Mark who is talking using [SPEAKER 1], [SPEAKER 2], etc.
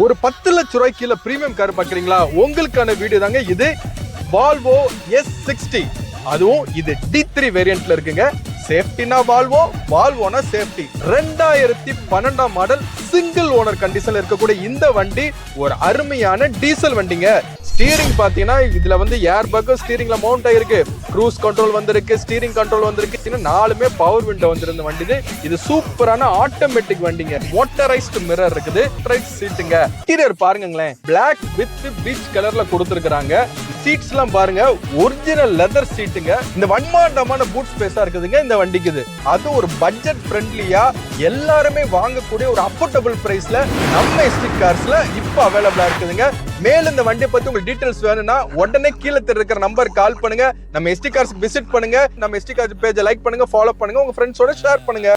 [SPEAKER 1] ஒரு 10 லட்சம் ரூபாய் கீழே பிரீமியம் கார் பாக்குறீங்களா? உங்களுக்கான வீடியோ தாங்க இது. வால்வோ S60, அதுவும் இது D3 வேரியன்ட்ல இருக்குங்க. சேஃப்டினா வால்வோ, வால்வோனா சேஃப்டி. 2012 மாடல் சிங்கிள் ஓனர் கண்டிஷன்ல இருக்கக்கூடிய இந்த வண்டி ஒரு அருமையான டீசல் வண்டிங்க. ஸ்டீரிங் பாத்தீங்கன்னா இதுல வந்து ஏர் பேக் ஸ்டீரிங்ல மவுண்ட் ஆயிருக்கு, க்ரூஸ் கண்ட்ரோல் வந்திருக்கு, ஸ்டீரிங் கண்ட்ரோல் வந்திருக்கு, நாலுமே பவர் விண்டோ வந்திருந்த வண்டி இது சூப்பரான ஆட்டோமேட்டிக் வண்டிங்க. மோட்டரைஸ்டு மிரர் இருக்குது, சீட்டுங்க. இன்டீரியர் பாருங்களேன், பிளாக் வித் பீச் கலர்ல கொடுத்திருக்காங்க. சீட்ஸ் எல்லாம் பாருங்க, ஒரிஜினல் லெதர் சீட்டுங்க. இந்த வன்மாண்டமான பூட் ஸ்பேஸா இருக்குதுங்க இந்த வண்டிக்கு. இது அது ஒரு பட்ஜெட் ஃப்ரெண்ட்லியா எல்லாருமே வாங்கக்கூடிய ஒரு அஃபோர்டபுள் பிரைஸ்ல நம்ம எஸ்டி கார்ஸ்ல இப்ப அவைலபிளா இருக்குதுங்க. மேலும் இந்த வண்டியை பத்தி உங்களுக்கு டீடைல்ஸ் வேணும்னா உடனே கீழே இருக்கிற நம்பர் கால் பண்ணுங்க. நம்ம எஸ்டி கார்ஸ் விசிட் பண்ணுங்க. நம்ம எஸ்டி கார்ஸ் பேஜை லைக் பண்ணுங்க, ஃபாலோ பண்ணுங்க, உங்க ஃப்ரெண்ட்ஸோட ஷேர் பண்ணுங்க.